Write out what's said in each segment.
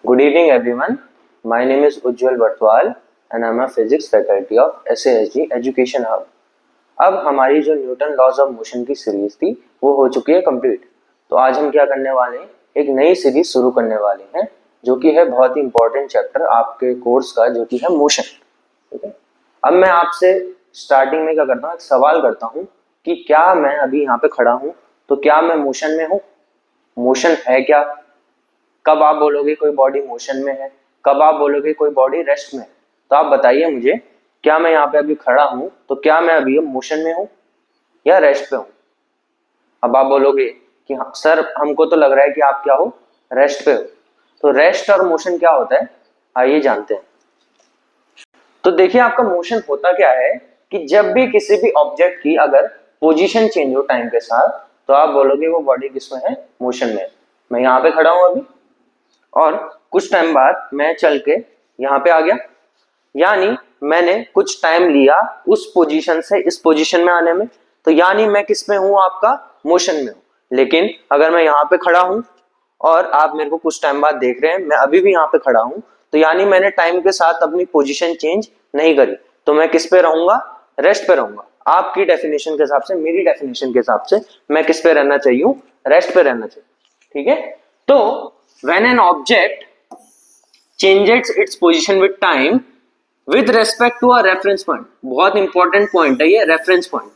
Good evening everyone. My name is Ujjwal Bartwal and I am a physics faculty of SASG Education Hub. अब हमारी जो Newton laws of motion की series थी वो हो चुकी है कंप्लीट। तो आज हम क्या करने वाले हैं, एक नई सीरीज शुरू करने वाले हैं जो कि है बहुत ही इंपॉर्टेंट चैप्टर आपके कोर्स का, जो कि है मोशन। ठीक है, अब मैं आपसे स्टार्टिंग में क्या करता हूँ, एक सवाल करता हूँ कि क्या मैं अभी यहाँ पे खड़ा हूँ तो क्या मैं मोशन में हूँ? मोशन है क्या? कब आप बोलोगे कोई बॉडी मोशन में है, कब आप बोलोगे कोई बॉडी रेस्ट में है? तो आप बताइए मुझे, क्या मैं यहाँ पे अभी खड़ा हूं तो क्या मैं अभी मोशन में हूं या रेस्ट पे हूं? अब आप बोलोगे कि हाँ सर, हमको तो लग रहा है कि आप क्या हो, रेस्ट पे हो। तो रेस्ट और मोशन क्या होता है, आइए जानते हैं। तो देखिए, आपका मोशन होता क्या है कि जब भी किसी भी ऑब्जेक्ट की अगर पोजीशन चेंज हो टाइम के साथ, तो आप बोलोगे वो बॉडी किसमें है, मोशन में। मैं यहाँ पे खड़ा हूं अभी और कुछ टाइम बाद मैं चल के यहाँ पे आ गया, यानी मैंने कुछ टाइम लिया उस पोजीशन से इस पोजीशन में आने में, तो यानी मैं किस में हूं, आपका मोशन में हूं। लेकिन अगर मैं यहाँ पे खड़ा हूं और आप मेरे को कुछ टाइम बाद देख रहे हैं, मैं अभी भी यहाँ पे खड़ा हूं, तो यानी मैंने टाइम के साथ अपनी पोजीशन चेंज नहीं करी, तो मैं किस पे रहूंगा, रेस्ट पे रहूंगा। आपकी डेफिनेशन के हिसाब से, मेरी डेफिनेशन के हिसाब से मैं किस पे रहना चाहिए, रेस्ट पे रहना चाहिए। ठीक है, तो when an object changes its position with time with respect to a reference point, बहुत इंपॉर्टेंट पॉइंट है ये रेफरेंस पॉइंट।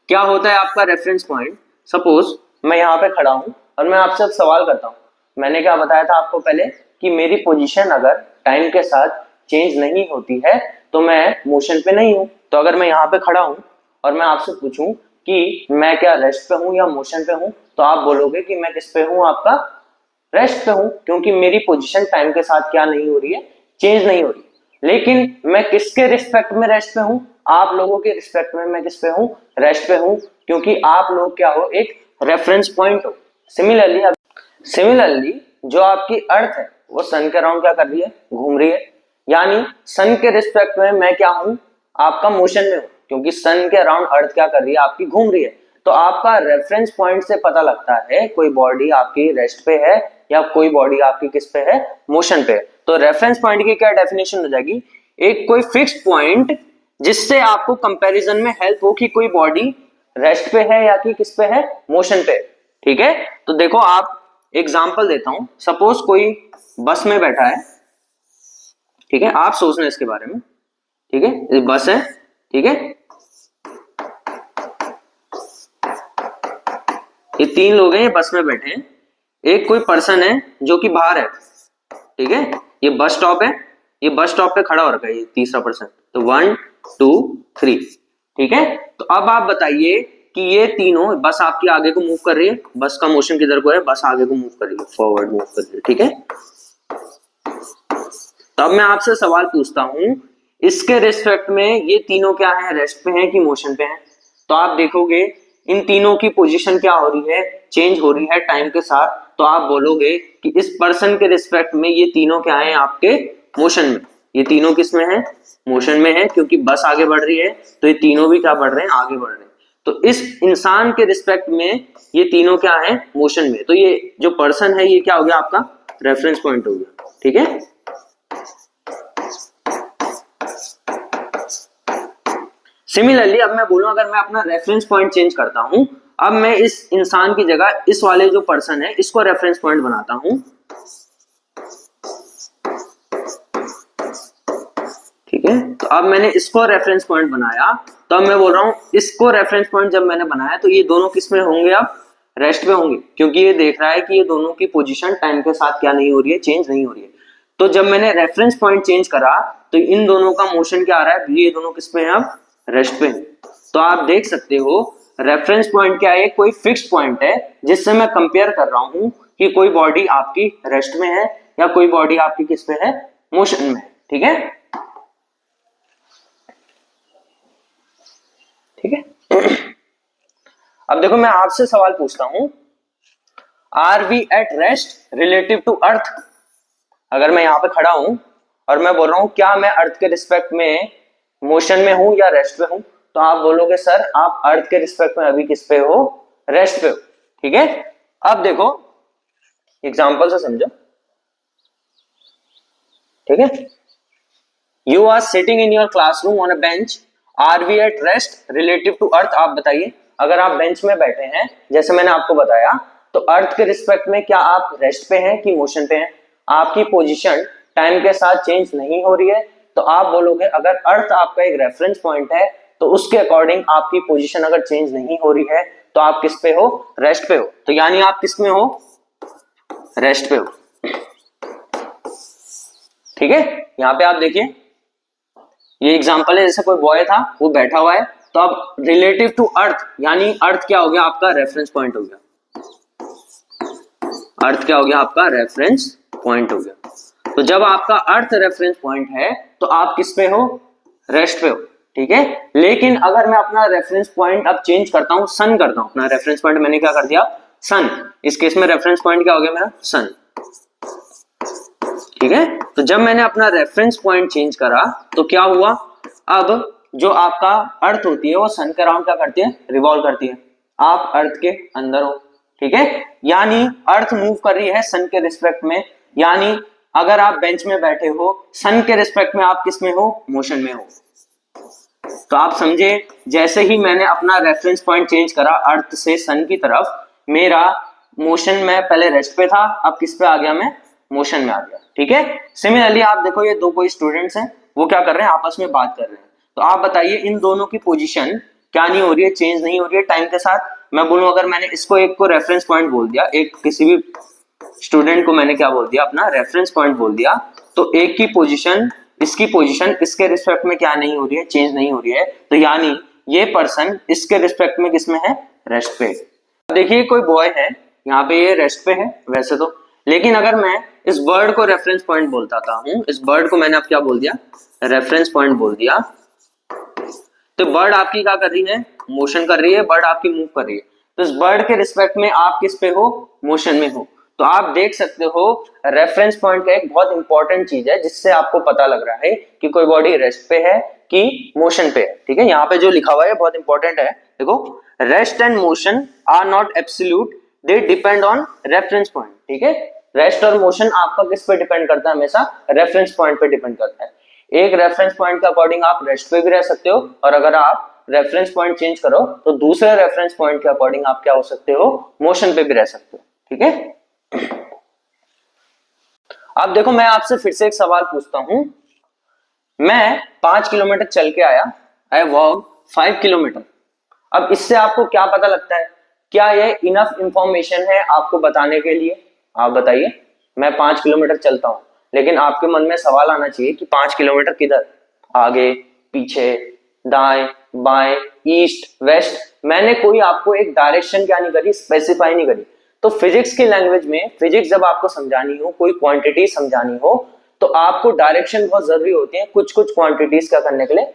क्या होता है आपका रेफरेंस पॉइंट? सपोज मैं यहाँ पे खड़ा हूँ और मैं आपसे अब सवाल करता हूँ, मैंने क्या बताया था आपको पहले कि मेरी पोजीशन अगर टाइम के साथ चेंज नहीं होती है तो मैं मोशन पे नहीं हूँ। तो अगर मैं यहाँ पे खड़ा हूँ और मैं आपसे पूछूं कि मैं क्या रेस्ट पे हूँ या मोशन पे हूँ, तो आप बोलोगे कि मैं किस पे हूँ, आपका रेस्ट पे हूं, क्योंकि मेरी पोजीशन टाइम के साथ क्या नहीं हो रही है, चेंज नहीं हो रही। लेकिन मैं किसके रिस्पेक्ट में रेस्ट पे हूं? आप लोगों के रिस्पेक्ट में मैं किस पे हूं, रेस्ट पे हूं, क्योंकि आप लोग क्या हो, एक रेफरेंस पॉइंट हो। सिमिलरली जो आपकी अर्थ है वो सन के अराउंड क्या कर रही है, घूम रही है, यानी सन के रिस्पेक्ट में मैं क्या हूं, आपका मोशन में हूं, क्योंकि सन के अराउंड अर्थ क्या कर रही है, आपकी घूम रही है। तो आपका रेफरेंस पॉइंट से पता लगता है कोई बॉडी आपकी रेस्ट पे है या कोई बॉडी आपकी किस पे है, मोशन पे है। तो रेफरेंस पॉइंट की क्या डेफिनेशन हो जाएगी, एक कोई फिक्स्ड पॉइंट जिससे आपको कंपैरिजन में हेल्प हो कि कोई बॉडी रेस्ट पे है या कि किस पे है, मोशन पे। ठीक है, तो देखो आप एग्जांपल देता हूं, सपोज कोई बस में बैठा है। ठीक है, आप सोचना इसके बारे में। ठीक है, ये बस है। ठीक है, ये तीन लोग हैं, ये बस में बैठे हैं। एक कोई पर्सन है जो कि बाहर है। ठीक है, ये बस स्टॉप है, ये बस स्टॉप पे खड़ा हो रखा है ये तीसरा पर्सन। तो 1 2 3। ठीक है, तो अब आप बताइए कि ये तीनों, बस आपकी आगे को मूव कर रही है, बस का मोशन किधर को है, बस आगे को मूव कर रही है, फॉरवर्ड मूव कर रही है। ठीक है, तो अब मैं आपसे सवाल पूछता हूं, इसके रिस्पेक्ट में ये तीनों क्या है, रेस्ट पे हैं कि मोशन पे हैं? तो आप देखोगे इन तीनों की पोजीशन क्या हो रही है, चेंज हो रही है टाइम के साथ। तो आप बोलोगे कि इस पर्सन के रिस्पेक्ट में ये तीनों क्या है, आपके मोशन में। ये तीनों किस में है, मोशन में है, क्योंकि बस आगे बढ़ रही है, तो ये तीनों भी क्या बढ़ रहे हैं, आगे बढ़ रहे हैं। तो इस इंसान के रिस्पेक्ट में ये तीनों क्या है, मोशन में। तो ये जो पर्सन है ये क्या हो गया, आपका रेफरेंस पॉइंट हो गया। ठीक है, सिमिलरली अब मैं बोलूं, अगर मैं अपना रेफरेंस पॉइंट चेंज करता हूं, अब मैं इस इंसान की जगह इस वाले जो पर्सन है इसको रेफरेंस पॉइंट बनाता हूं। ठीक है, तो अब मैंने इसको रेफरेंस पॉइंट बनाया, तो अब मैं बोल रहा हूं इसको रेफरेंस पॉइंट जब मैंने बनाया तो ये दोनों किस में होंगे, अब रेस्ट में होंगे, क्योंकि ये देख रहा है कि ये दोनों की पोजीशन टाइम के साथ क्या नहीं हो रही है, चेंज नहीं हो रही है। तो जब मैंने रेफरेंस पॉइंट चेंज करा तो इन दोनों का मोशन क्या आ रहा है, ये दोनों किस में है, अब रेस्ट पे। तो आप देख सकते हो रेफरेंस पॉइंट क्या है, कोई फिक्स्ड पॉइंट है जिससे मैं कंपेयर कर रहा हूं कि कोई बॉडी आपकी रेस्ट में है या कोई बॉडी आपकी किस पे है, मोशन में। ठीक है, ठीक है। अब देखो मैं आपसे सवाल पूछता हूं, are we at rest relative to earth? अगर मैं यहां पे खड़ा हूं और मैं बोल रहा हूं क्या मैं अर्थ के रिस्पेक्ट में मोशन में हूं या रेस्ट पे हूं, तो आप बोलोगे सर आप अर्थ के रिस्पेक्ट में अभी किस पे हो, रेस्ट पे हो। ठीक है, अब देखो एग्जांपल से समझो। ठीक है। You are sitting in your classroom on a bench, are we at rest relative to earth. आप बताइए, अगर आप बेंच में बैठे हैं जैसे मैंने आपको बताया, तो अर्थ के रिस्पेक्ट में क्या आप रेस्ट पे हैं कि मोशन पे हैं? आपकी पोजीशन टाइम के साथ चेंज नहीं हो रही है, तो आप बोलोगे अगर अर्थ आपका एक रेफरेंस पॉइंट है तो उसके अकॉर्डिंग आपकी पोजीशन अगर चेंज नहीं हो रही है तो आप किस पे हो? रेस्ट पे हो। तो यानी आप किस में हो? रेस्ट पे हो। ठीक है, यहां पे आप देखिए, ये एग्जांपल है, जैसे कोई बॉय था वो बैठा हुआ है, तो अब रिलेटिव टू अर्थ, यानी अर्थ क्या हो गया? आपका रेफरेंस पॉइंट हो गया। अर्थ क्या हो गया? आपका रेफरेंस पॉइंट हो गया। तो जब आपका अर्थ रेफरेंस पॉइंट है तो आप किस पे हो? रेस्ट पे हो। ठीक है, लेकिन अगर मैं अपना रेफरेंस पॉइंट अब चेंज करता हूं, सन करता हूं, अपना रेफरेंस पॉइंट मैंने क्या कर दिया? सन। इस केस में रेफरेंस पॉइंट क्या हो गया मेरा? सन। ठीक है, तो जब मैंने अपना रेफरेंस पॉइंट चेंज करा तो क्या हुआ? अब जो आपका अर्थ होती है वो सन के अराउंड क्या करती है? रिवॉल्व करती है। आप अर्थ के अंदर हो। ठीक है, यानी अर्थ मूव कर रही है सन के रिस्पेक्ट में, यानी अगर आप बेंच में बैठे हो, सन के रिस्पेक्ट में आप किस में हो? मोशन में हो। तो आप समझे, जैसे ही मैंने अपना रेफरेंस पॉइंट चेंज करा अर्थ से सन की तरफ, मेरा मोशन में पहले रेस्ट पे था, अब किस पे आ गया? मैं मोशन में आ गया। ठीक है, सिमिलरली आप देखो, ये दो कोई स्टूडेंट्स हैं, वो क्या कर रहे हैं? आपस में बात कर रहे हैं। तो आप बताइए इन दोनों की पोजीशन क्या नहीं हो रही है? चेंज नहीं हो रही है टाइम के साथ। मैं बोलूं अगर मैंने इसको एक को रेफरेंस पॉइंट बोल दिया, एक किसी भी स्टूडेंट को मैंने क्या बोल दिया? अपना रेफरेंस पॉइंट बोल दिया, तो एक की पोजीशन, इसकी पोजीशन इसके रिस्पेक्ट में क्या नहीं हो रही है? चेंज नहीं हो रही है। तो यानी ये पर्सन इसके रिस्पेक्ट में किसमें है? रेस्ट पे। देखिए कोई बॉय है, यहाँ पे ये रेस्ट पे है वैसे तो, लेकिन अगर मैं इस बर्ड को रेफरेंस पॉइंट बोलता हूँ, इस बर्ड को मैंने अब क्या बोल दिया? रेफरेंस पॉइंट बोल दिया, तो बर्ड आपकी क्या कर रही है? मोशन कर रही है, बर्ड आपकी मूव कर रही है। तो इस बर्ड के रिस्पेक्ट में आप किस पे हो? मोशन में हो। तो आप देख सकते हो रेफरेंस पॉइंट का एक बहुत इंपॉर्टेंट चीज है जिससे आपको पता लग रहा है कि कोई बॉडी रेस्ट पे है कि मोशन पे है। ठीक है, यहाँ पे जो लिखा हुआ है बहुत इंपॉर्टेंट है, देखो, rest and motion are not absolute, they depend on reference point. ठीक है, रेस्ट और मोशन आपका किस पे डिपेंड करता है? हमेशा रेफरेंस पॉइंट पे डिपेंड करता है। एक रेफरेंस पॉइंट के अकॉर्डिंग आप रेस्ट पे भी रह सकते हो, और अगर आप रेफरेंस पॉइंट चेंज करो तो दूसरे रेफरेंस पॉइंट के अकॉर्डिंग आप क्या हो सकते हो? मोशन पे भी रह सकते हो। ठीक है, अब देखो मैं आपसे फिर से एक सवाल पूछता हूं, मैं 5 किलोमीटर चल के आया, आई वॉक 5 किलोमीटर। अब इससे आपको क्या पता लगता है? क्या ये इनफ इंफॉर्मेशन है आपको बताने के लिए? आप बताइए, मैं 5 किलोमीटर चलता हूं, लेकिन आपके मन में सवाल आना चाहिए कि 5 किलोमीटर किधर? आगे, पीछे, दाएं, बाएं, ईस्ट, वेस्ट। मैंने कोई आपको एक डायरेक्शन क्या नहीं करी? स्पेसिफाई नहीं करी। तो फिजिक्स की लैंग्वेज में, फिजिक्स जब आपको समझानी हो, कोई क्वांटिटी समझानी हो, तो आपको डायरेक्शन बहुत जरूरी होती है कुछ कुछ क्वांटिटीज क्या करने के लिए?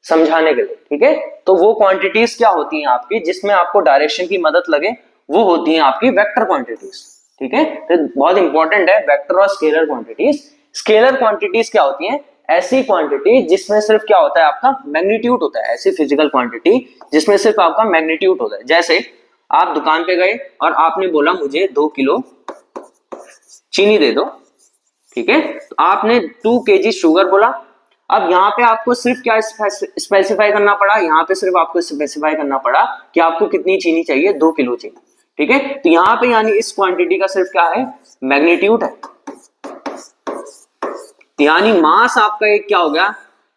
समझाने के लिए। ठीक है, तो वो क्वांटिटीज क्या होती हैं आपकी जिसमें आपको डायरेक्शन की मदद लगे? वो होती हैं आपकी वेक्टर क्वांटिटीज। ठीक है, तो बहुत इंपॉर्टेंट है वेक्टर और स्केलर क्वांटिटीज। स्केलर क्वांटिटीज क्या होती हैं? ऐसी क्वांटिटी जिसमें सिर्फ क्या होता है? आपका मैग्नीट्यूड होता है। ऐसी फिजिकल क्वांटिटी जिसमें सिर्फ आपका मैग्नीट्यूड होता है। जैसे आप दुकान पे गए और आपने बोला मुझे 2 किलो चीनी दे दो। ठीक है, तो आपने 2 kg शुगर बोला। अब यहाँ पे आपको सिर्फ क्या स्पेसिफाई करना पड़ा? यहाँ पे सिर्फ आपको स्पेसिफाई करना पड़ा कि आपको कितनी चीनी चाहिए? 2 किलो चीनी। ठीक है, तो यहाँ पे यानी इस क्वांटिटी का सिर्फ क्या है? मैग्नीट्यूड है। यानी मास आपका एक क्या हो गया?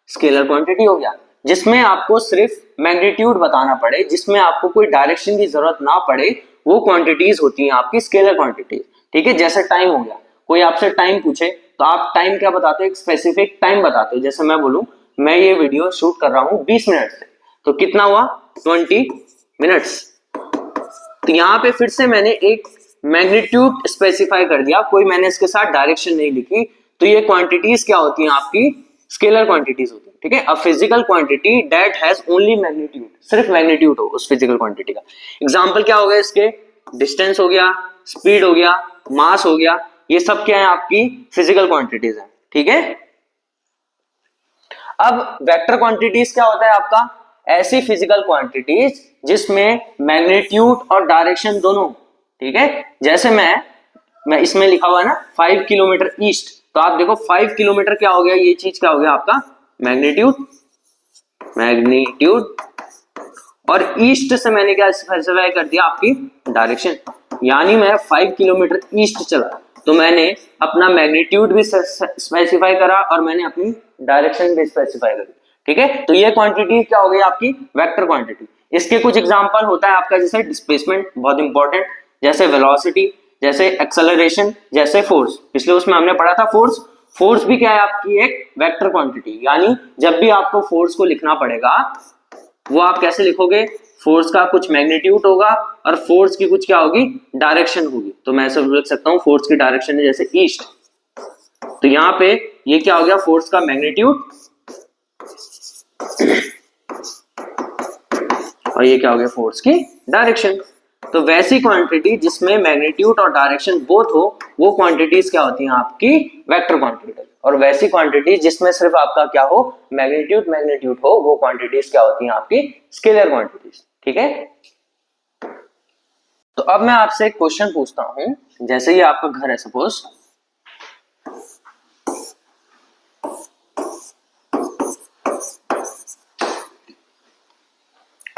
स्केलर क्वांटिटी हो गया, जिसमें आपको सिर्फ मैग्नीट्यूड बताना पड़े, जिसमें आपको कोई डायरेक्शन की जरूरत ना पड़े, वो क्वांटिटीज होती हैं आपकी स्केलर क्वांटिटीज। ठीक है, जैसे टाइम हो गया, कोई आपसे टाइम पूछे तो आप टाइम क्या बताते हो? एक स्पेसिफिक टाइम बताते हो। जैसे मैं बोलूं मैं ये वीडियो शूट कर रहा हूं 20 मिनट से, तो कितना हुआ? 20 मिनट्स। तो यहाँ पे फिर से मैंने एक मैग्नीट्यूड स्पेसिफाई कर दिया, कोई मैंने इसके साथ डायरेक्शन नहीं लिखी। तो ये क्वांटिटीज क्या होती हैं? आपकी स्केलर क्वांटिटीज होती है। ठीक है, a physical quantity that has only magnitude, सिर्फ मैग्नीट्यूड हो उस फिजिकल क्वांटिटी का। एग्जांपल क्या हो गया इसके? डिस्टेंस हो गया, स्पीड हो गया, मास हो गया, ये सब क्या है? आपकी फिजिकल क्वांटिटीज है। ठीक है, अब वेक्टर क्वांटिटीज क्या होता है आपका? ऐसी फिजिकल क्वांटिटीज जिसमें मैग्नीट्यूड और डायरेक्शन दोनों। ठीक है, जैसे मैं इसमें लिखा हुआ है ना 5 किलोमीटर ईस्ट, तो आप देखो 5 किलोमीटर क्या हो गया, ये चीज क्या हो गया आपका मैग्नीट्यूड, मैग्नीट्यूड। और ईस्ट से मैंने क्या स्पेसिफाई कर दिया, आपकी डायरेक्शन। यानी मैं 5 किलोमीटर ईस्ट चला तो मैंने अपना मैग्नीट्यूड भी स्पेसिफाई करा और मैंने अपनी डायरेक्शन भी स्पेसिफाई करी। ठीक है, तो ये क्वांटिटी क्या हो गई आपकी वेक्टर क्वांटिटी। इसके कुछ एग्जांपल होता है आपका, जैसे डिस्प्लेसमेंट बहुत इंपॉर्टेंट, जैसे वेलोसिटी, जैसे एक्सेलरेशन, जैसे फोर्स। पिछले उसमें हमने पढ़ा था फोर्स। फोर्स भी क्या है आपकी एक वेक्टर क्वांटिटी। यानी जब भी आपको फोर्स को लिखना पड़ेगा वो आप कैसे लिखोगे, फोर्स का कुछ मैग्नीट्यूड होगा और फोर्स की कुछ क्या होगी, डायरेक्शन होगी। तो मैं ऐसे लिख सकता हूं फोर्स की डायरेक्शन है जैसे ईस्ट, तो यहां पे ये क्या हो गया फोर्स का मैग्नीट्यूड और ये क्या हो गया फोर्स की डायरेक्शन। तो वैसी क्वांटिटी जिसमें मैग्नीट्यूड और डायरेक्शन बोथ हो वो क्वांटिटीज क्या होती हैं आपकी वेक्टर क्वांटिटी। और वैसी क्वांटिटी जिसमें सिर्फ आपका क्या हो मैग्नीट्यूड हो वो क्वांटिटीज क्या होती हैं आपकी स्केलर क्वांटिटीज। ठीक है, तो अब मैं आपसे एक क्वेश्चन पूछता हूं, जैसे ये आपका घर है सपोज,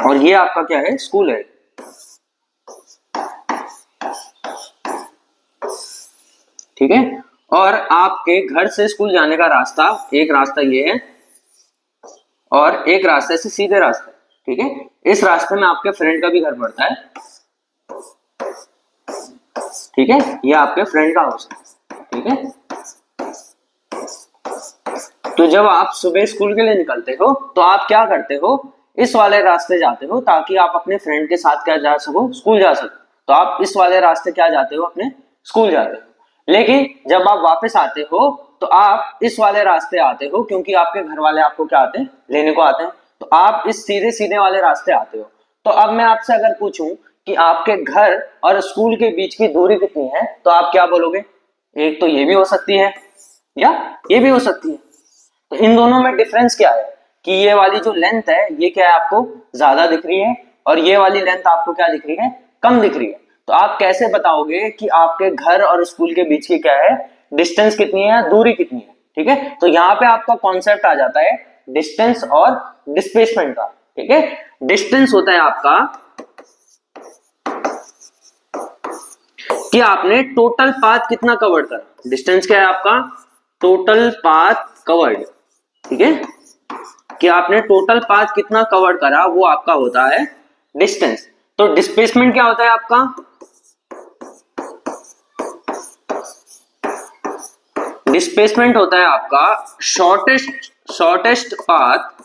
और ये आपका क्या है स्कूल है। ठीक है, और आपके घर से स्कूल जाने का रास्ता, एक रास्ता ये है और एक रास्ते से सीधे रास्ता। ठीक है, इस रास्ते में आपके फ्रेंड का भी घर पड़ता है। ठीक है, ये आपके फ्रेंड का हाउस है। ठीक है, तो जब आप सुबह स्कूल के लिए निकलते हो तो आप क्या करते हो, इस वाले रास्ते जाते हो ताकि आप अपने फ्रेंड के साथ क्या जा सको, स्कूल जा सको। तो आप इस वाले रास्ते क्या जाते हो, अपने स्कूल जाते हो। लेकिन जब आप वापस आते हो तो आप इस वाले रास्ते आते हो क्योंकि आपके घर वाले आपको क्या आते हैं, लेने को आते हैं। तो आप इस सीधे सीधे वाले रास्ते आते हो। तो अब मैं आपसे अगर पूछूं कि आपके घर और स्कूल के बीच की दूरी कितनी है, तो आप क्या बोलोगे, एक तो ये भी हो सकती है या ये भी हो सकती है। तो इन दोनों में डिफरेंस क्या है कि ये वाली जो लेंथ है ये क्या है आपको ज्यादा दिख रही है और ये वाली लेंथ आपको क्या दिख रही है, कम दिख रही है। तो आप कैसे बताओगे कि आपके घर और स्कूल के बीच की क्या है डिस्टेंस कितनी है, दूरी कितनी है। ठीक है, तो यहाँ पे आपका कॉन्सेप्ट आ जाता है डिस्टेंस और डिस्प्लेसमेंट का। ठीक है, डिस्टेंस होता है आपका कि आपने टोटल पाथ कितना कवर्ड करा। डिस्टेंस क्या है आपका, टोटल पाथ कवर्ड। ठीक है, कि आपने टोटल पाथ कितना कवर करा वो आपका होता है डिस्टेंस। तो डिस्प्लेसमेंट क्या होता है आपका, डिस्प्लेसमेंट होता है आपका shortest path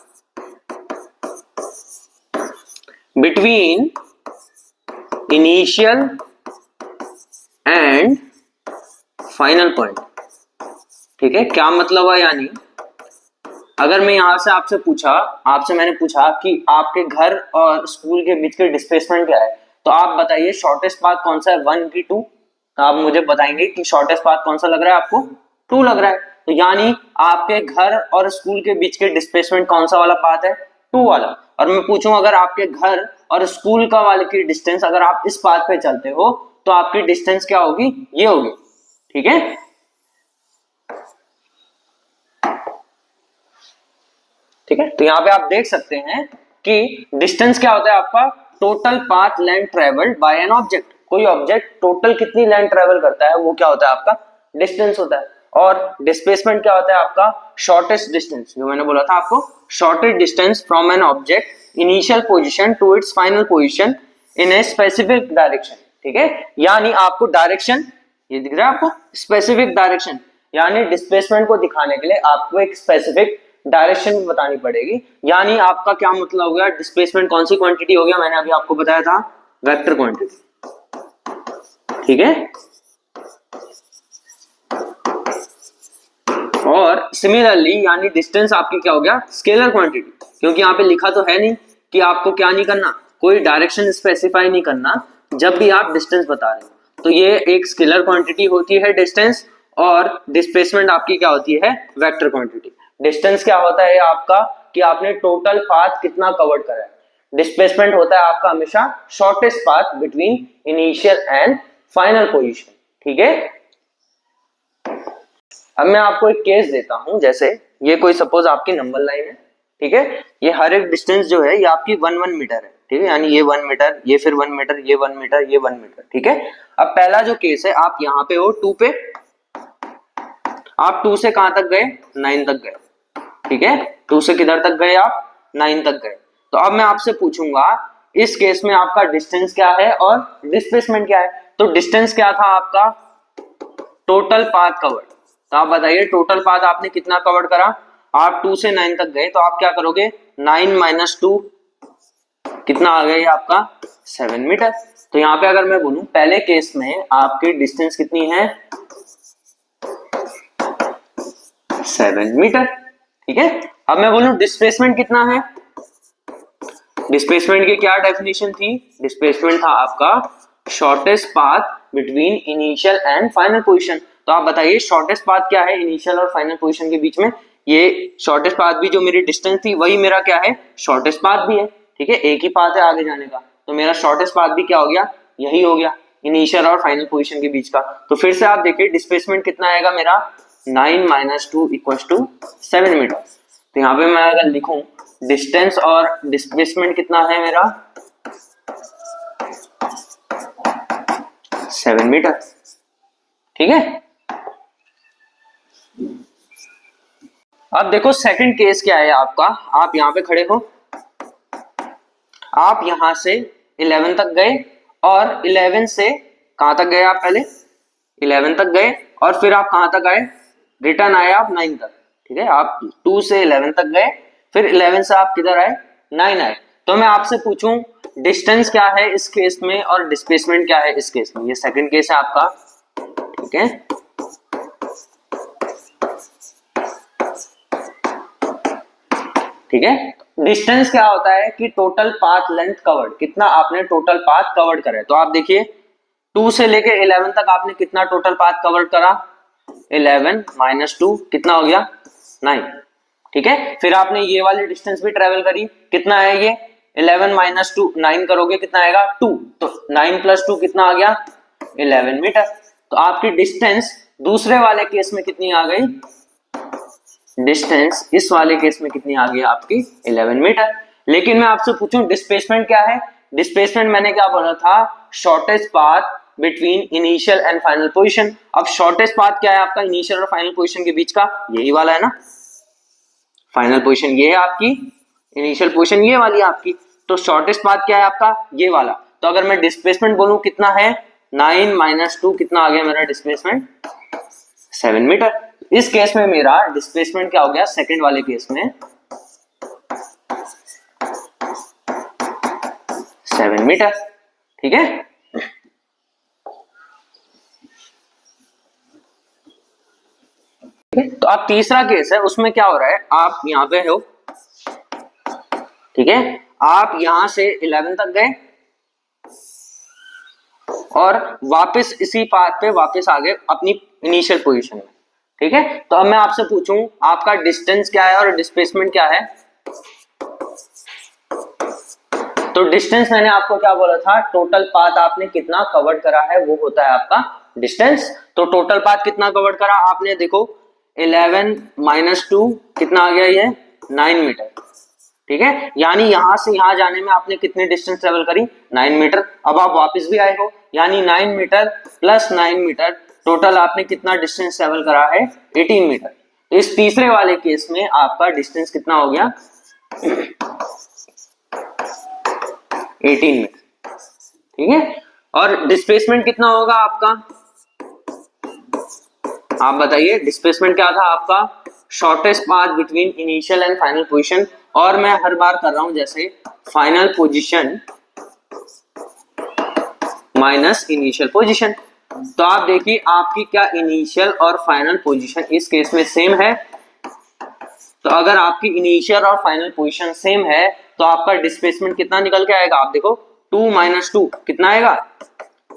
between initial and final point. ठीक है, क्या मतलब है, यानी अगर मैं यहां से आपसे मैंने पूछा कि आपके घर और स्कूल के बीच के डिस्प्लेसमेंट क्या है, तो आप बताइए शॉर्टेस्ट पाथ कौन सा है, 1 की 2। तो आप मुझे बताएंगे कि शॉर्टेस्ट पाथ कौन सा लग रहा है आपको, 2 लग रहा है। तो यानी आपके घर और स्कूल के बीच के डिस्प्लेसमेंट कौन सा वाला पाथ है, 2 वाला। और मैं पूछूं अगर आपके घर और स्कूल का वाले की डिस्टेंस, अगर आप इस पाथ पे चलते हो तो आपकी डिस्टेंस क्या होगी, ये होगी। ठीक है, ठीक है, तो यहाँ पे आप देख सकते हैं कि डिस्टेंस क्या होता है आपका, total path length travelled by an object. कोई ऑब्जेक्ट टोटल कितनी लेंथ ट्रेवल करता है वो क्या होता है आपका डिस्टेंस होता है। और डिस्प्लेसमेंट क्या होता है आपका, शॉर्टेस्ट डिस्टेंस, जो मैंने बोला था आपको, shortest distance from an object initial position to its final position in a specific direction. ठीक है, यानी आपको डायरेक्शन, ये दिख रहा है आपको स्पेसिफिक डायरेक्शन, यानी डिस्प्लेसमेंट को दिखाने के लिए आपको एक स्पेसिफिक डायरेक्शन बतानी पड़ेगी। यानी आपका क्या मतलब हो गया, डिस्प्लेसमेंट कौन सी क्वांटिटी हो गया, मैंने अभी आपको बताया था वेक्टर क्वांटिटी। ठीक है, और सिमिलरली यानी डिस्टेंस आपकी क्या हो गया, स्केलर क्वांटिटी, क्योंकि यहाँ पे लिखा तो है नहीं कि आपको क्या नहीं करना, कोई डायरेक्शन स्पेसिफाई नहीं करना जब भी आप डिस्टेंस बता रहे हो। तो ये एक स्केलर क्वांटिटी होती है डिस्टेंस, और डिस्प्लेसमेंट आपकी क्या होती है, वेक्टर क्वांटिटी। डिस्टेंस क्या होता है आपका कि आपने टोटल पाथ कितना कवर करा है, डिस्प्लेसमेंट होता है आपका हमेशा shortest path between initial and final position. ठीक है, अब मैं आपको एक केस देता हूं, जैसे ये कोई सपोज आपकी नंबर लाइन है, ठीक है, ये हर एक डिस्टेंस जो है ये आपकी 1 1 मीटर है, ठीक है, यानी ये 1 मीटर, ये फिर 1 मीटर, ये 1 मीटर, ये 1 मीटर, ठीक है। अब पहला जो केस है, आप यहाँ पे हो 2 पे, आप 2 से कहां तक गए, 9 तक गए, ठीक है, 2 से किधर तक गए आप, 9 तक गए। तो अब मैं आपसे पूछूंगा इस केस में आपका डिस्टेंस क्या है और डिस्प्लेसमेंट क्या है। तो डिस्टेंस क्या था आपका, टोटल पाथ कवर्ड। तो आप बताइए टोटल पाथ आपने कितना कवर करा, आप 2 से 9 तक गए, तो आप क्या करोगे, 9 - 2 कितना आ गया ये आपका 7 मीटर। तो यहाँ पे अगर मैं बोलूं पहले केस में आपकी डिस्टेंस कितनी है, 7 मीटर, ठीक है। अब मैं बोलूं डिस्प्लेसमेंट कितना है, डिस्प्लेसमेंट की क्या डेफिनेशन थी, डिस्प्लेसमेंट था आपका shortest path between initial and final position. तो आप बताइए शॉर्टेस्ट पाथ क्या है इनिशियल और फाइनल पोजीशन के बीच में, ये शॉर्टेस्ट पाथ भी जो मेरी डिस्टेंस थी वही मेरा क्या है, शॉर्टेस्ट पाथ भी है, ठीक है, एक ही पाथ है आगे जाने का, तो मेरा शॉर्टेस्ट पाथ भी क्या हो गया, यही हो गया, इनिशियल और फाइनल पोजीशन के बीच का। तो फिर से आप देखिए डिस्प्लेसमेंट कितना आएगा मेरा, 9 - 2 = 7 मीटर। तो यहाँ पे मैं अगर लिखूं डिस्टेंस और डिस्प्लेसमेंट कितना है मेरा, 7 मीटर, ठीक है। अब देखो सेकंड केस क्या है आपका, आप यहाँ पे खड़े हो, आप यहां से 11 तक गए और 11 से कहां तक गए, आप पहले 11 तक गए और फिर आप कहां तक आए, रिटर्न आए आप 9 तक, ठीक है, आप 2 से 11 तक गए, फिर 11 से आप किधर आए, 9 आए। तो मैं आपसे पूछूं डिस्टेंस क्या है इस केस में और डिस्प्लेसमेंट क्या है इस केस में, ये सेकंड केस है आपका, ठीक है। ठीक है, डिस्टेंस क्या होता है कि टोटल पाथ लेंथ कवर्ड, कितना आपने टोटल पाथ कवर्ड करा है। तो आप देखिए 2 से लेके 11 तक आपने कितना टोटल पाथ कवर्ड करा, 11 - 2 कितना हो गया, 9, ठीक है। फिर आपने ये वाली डिस्टेंस भी ट्रेवल करी, कितना है ये, 11 - 2 9 करोगे कितना आएगा 2, तो 9 + 2 कितना आ गया 11 मीटर। तो आपकी डिस्टेंस दूसरे वाले केस में कितनी आ गई, डिस्टेंस इस वाले केस में कितनी आ गई आपकी 11 मीटर। लेकिन मैं आपसे पूछूं डिस्प्लेसमेंट क्या है, डिस्प्लेसमेंट मैंने क्या बोला था, shortest path between initial and final position. अब शॉर्टेस्ट पाथ क्या है आपका इनिशियल और फाइनल पोजीशन के बीच का, यही वाला है ना, फाइनल पोजीशन ये है आपकी, इनिशियल पोजीशन ये वाली है आपकी, तो शॉर्टेस्ट पाथ क्या है आपका ये वाला। तो अगर मैं डिस्प्लेसमेंट बोलूं कितना है, 9 - 2 कितना आ गया मेरा डिस्प्लेसमेंट, 7 मीटर। इस केस में मेरा डिस्प्लेसमेंट क्या हो गया, सेकंड वाले केस में 7 मीटर, ठीक है। तो अब तीसरा केस है, उसमें क्या हो रहा है, आप यहां पे हो, ठीक है, आप यहां से 11 तक गए और वापस इसी पाथ पे वापस आ गए अपनी इनिशियल पोजीशन में, ठीक है। तो अब मैं आपसे पूछूं आपका डिस्टेंस क्या है और डिस्प्लेसमेंट क्या है। तो डिस्टेंस मैंने आपको क्या बोला था, टोटल पाथ आपने कितना कवर करा है वो होता है आपका डिस्टेंस। तो टोटल पाथ कितना कवर करा आपने, देखो 11 - 2 कितना आ गया ये 9 मीटर, ठीक है, यानी यहां से यहां जाने में आपने कितनी डिस्टेंस ट्रेवल करी 9 मीटर। अब आप वापस भी आए हो, यानी 9 मीटर + 9 मीटर टोटल आपने कितना डिस्टेंस ट्रेवल करा है 18 मीटर। तो इस तीसरे वाले केस में आपका डिस्टेंस कितना हो गया 18 मीटर, ठीक है। और डिस्प्लेसमेंट कितना होगा आपका, आप बताइए डिस्प्लेसमेंट क्या था आपका, shortest path between initial and final position, और मैं हर बार कर रहा हूं जैसे final position minus initial position. तो आप देखिए आपकी क्या इनिशियल और फाइनल पोजीशन इस केस में सेम है। तो अगर आपकी इनिशियल और फाइनल पोजीशन सेम है तो आपका डिस्प्लेसमेंट कितना निकल के आएगा, आप देखो 2 - 2 कितना आएगा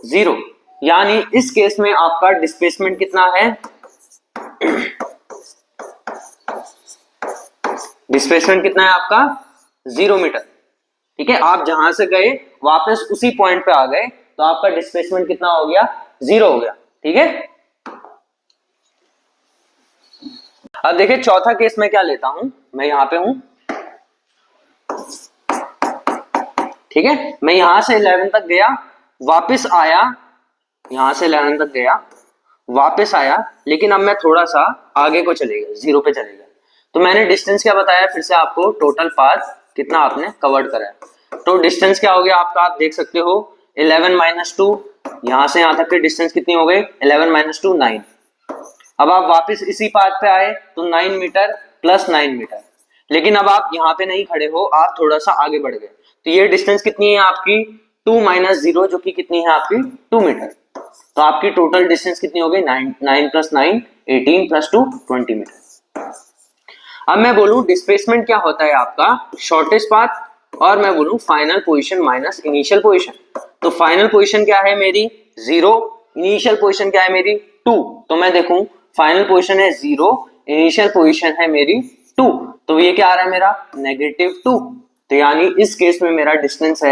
0, यानी इस केस में आपका डिस्प्लेसमेंट कितना है, डिस्प्लेसमेंट कितना है आपका 0 मीटर, ठीक है। आप जहां से गए वापस उसी पॉइंट पे आ गए तो आपका डिस्प्लेसमेंट कितना हो गया 0 हो गया, ठीक है। अब देखिए चौथा केस मैं क्या लेता हूं, मैं यहां पे हूं, ठीक है, मैं यहां से 11 तक गया, वापस आया, यहां से 11 तक गया, वापस आया, लेकिन अब मैं थोड़ा सा आगे को चले गया, 0 पे चले गया, तो मैंने डिस्टेंस क्या बताया फिर से आपको, टोटल पाथ कितना आपने कवर्ड करा है। तो डिस्टेंस क्या हो गया आपका, आप देख सकते हो 11 माइनस 2, यहां से यहां तक की डिस्टेंस कितनी हो गई, 11 माइनस 2 9। अब आप वापस इसी पाथ पे आए तो 9 मीटर प्लस 9 मीटर, लेकिन अब आप यहाँ पे नहीं खड़े हो, आप थोड़ा सा आगे बढ़ गए, तो ये डिस्टेंस कितनी है आपकी 2 माइनस 0, जो कि कितनी है आपकी 2 मीटर। तो आपकी टोटल डिस्टेंस कितनी हो गई 9 प्लस 9 18 प्लस 2 20 मीटर। अब मैं बोलूं डिस्प्लेसमेंट क्या होता है आपका, शॉर्टेस्ट पाथ, और मैं बोलूं final position minus initial position. तो फाइनल पोजीशन क्या है मेरी 0, इनिशियल पोजीशन क्या है मेरी 2, तो मैं देखूं फाइनल पोजीशन है 0, इनिशियल पोजीशन है मेरी 2, तो ये क्या आ रहा है मेरा -2। तो यानी इस केस में मेरा डिस्टेंस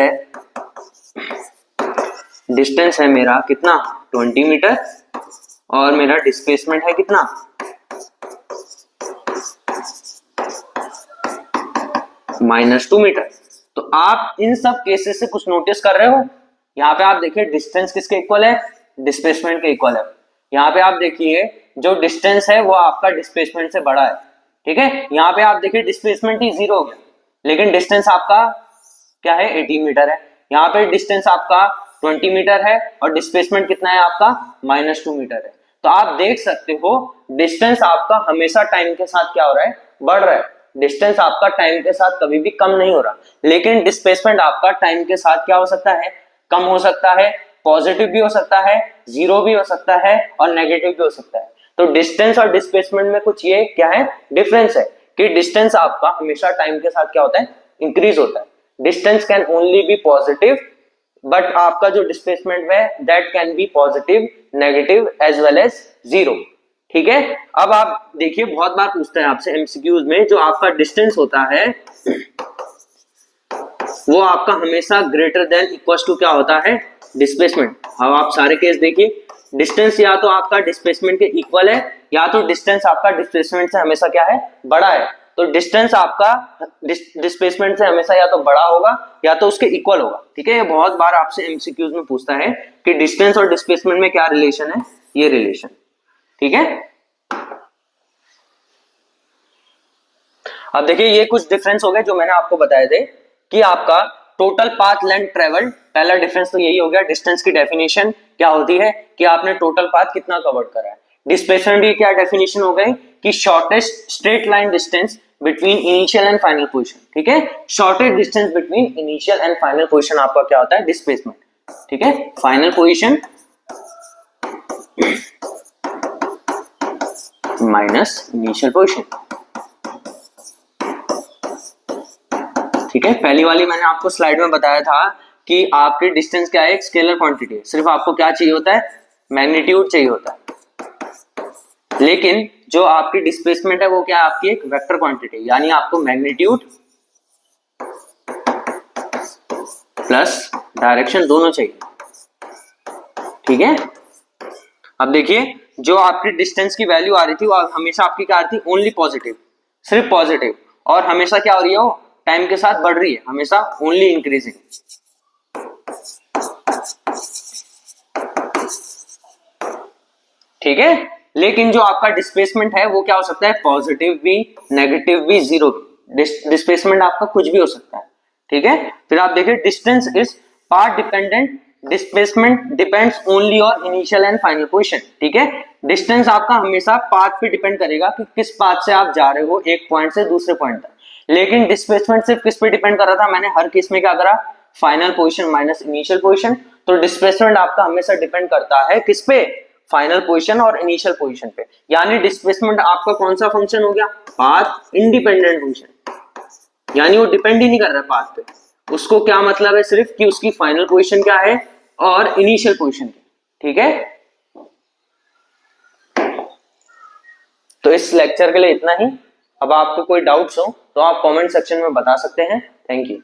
है मेरा कितना 20 मीटर, और मेरा डिस्प्लेसमेंट है कितना -2 मीटर। तो आप इन सब केसेस से कुछ नोटिस कर रहे हो, यहाँ पे आप देखिए डिस्टेंस किसके इक्वल है, डिस्प्लेसमेंट के इक्वल है। यहाँ पे आप देखिए जो डिस्टेंस है वो आपका डिस्प्लेसमेंट से बड़ा है, ठीक है। यहाँ पे आप देखिए डिस्प्लेसमेंट ही 0 हो गया, लेकिन डिस्टेंस आपका क्या है 18 मीटर है। यहाँ पे डिस्टेंस आपका 20 मीटर है और डिस्प्लेसमेंट कितना है आपका -2 मीटर है। तो आप देख सकते हो डिस्टेंस आपका हमेशा टाइम के साथ क्या हो रहा है, बढ़ रहा है। डिस्टेंस आपका टाइम के साथ कभी भी कम नहीं हो रहा, लेकिन डिस्प्लेसमेंट आपका टाइम के साथ क्या हो सकता है, कम हो सकता है, पॉजिटिव भी हो सकता है, 0 भी हो सकता है और नेगेटिव भी हो सकता है। तो डिस्टेंस और डिस्प्लेसमेंट में कुछ ये क्या है डिफरेंस है कि डिस्टेंस आपका हमेशा टाइम के साथ क्या होता है, इंक्रीज होता है। Distance can only be positive, but आपका जो डिस्प्लेसमेंट है that can be positive, negative as well as 0, ठीक है। अब आप देखिए बहुत बार पूछता है आपसे एमसीक्यूज में, जो आपका डिस्टेंस होता है वो आपका हमेशा ग्रेटर देन इक्वल टू क्या होता है, डिस्प्लेसमेंट। अब आप सारे केस देखिए, डिस्टेंस या तो आपका डिस्प्लेसमेंट के इक्वल है, या तो डिस्टेंस आपका डिस्प्लेसमेंट से हमेशा क्या है, बड़ा है। तो डिस्टेंस आपका डिस्प्लेसमेंट से हमेशा या तो बड़ा होगा या तो उसके इक्वल होगा, ठीक है। ये बहुत बार आपसे एमसीक्यूज में पूछता है कि डिस्टेंस और डिस्प्लेसमेंट में क्या रिलेशन है, ये रिलेशन, ठीक है। अब देखिए ये कुछ डिफरेंस हो गए जो मैंने आपको बताए थे कि आपका टोटल पाथ लेंथ ट्रेवल, पहला डिफरेंस तो यही हो गया। डिस्टेंस की डेफिनेशन क्या होती है कि आपने टोटल पाथ कितना कवर करा है। डिस्प्लेसमेंट की क्या डेफिनेशन हो गई कि shortest straight line distance between initial and final position, ठीक है। Shortest distance between initial and final position आपका क्या होता है, डिस्प्लेसमेंट, ठीक है। Final position minus initial position, ठीक है। पहली वाली मैंने आपको स्लाइड में बताया था कि आपकी डिस्टेंस क्या है, एक स्केलर क्वांटिटी है, सिर्फ आपको क्या चाहिए होता है, मैग्नीट्यूड चाहिए होता है। लेकिन जो आपकी डिस्प्लेसमेंट है वो क्या है, आपकी एक वेक्टर क्वांटिटी, यानी आपको मैग्नीट्यूड प्लस डायरेक्शन दोनों चाहिए, ठीक है। अब देखिए जो आपकी डिस्टेंस की वैल्यू आ रही थी वो हमेशा आपकी क्या आ रही थी, ओनली पॉजिटिव, सिर्फ पॉजिटिव, और हमेशा क्या हो रही है, वो टाइम के साथ बढ़ रही है, हमेशा ओनली इंक्रीजिंग, ठीक है। लेकिन जो आपका डिस्प्लेसमेंट है वो क्या हो सकता है, पॉजिटिव भी, नेगेटिव भी, 0 भी। डिस्प्लेसमेंट आपका कुछ भी हो सकता है, ठीक है। फिर आप देखिए distance is path dependent, displacement depends only on initial and final position, ठीक है। डिस्टेंस आपका हमेशा पाथ पे डिपेंड करेगा कि किस पाथ से आप जा रहे हो एक पॉइंट से दूसरे पॉइंट तक, लेकिन डिस्प्लेसमेंट सिर्फ किस पे डिपेंड कर रहा था, मैंने हर केस में क्या करा, final position minus initial position. तो डिस्प्लेसमेंट आपका हमेशा डिपेंड करता है किस पे, फाइनल पोजीशन और इनिशियल पोजीशन पे। यानी डिस्प्लेसमेंट आपका कौन सा फंक्शन हो गया, पाथ इंडिपेंडेंट फंक्शन, यानी वो डिपेंड ही नहीं कर रहा पाथ पे, उसको क्या मतलब है सिर्फ कि उसकी फाइनल पोजीशन क्या है और इनिशियल पोजीशन क्या, ठीक है। तो इस लेक्चर के लिए इतना ही। अब आपको कोई डाउट्स हो तो आप कमेंट सेक्शन में बता सकते हैं। Thank you.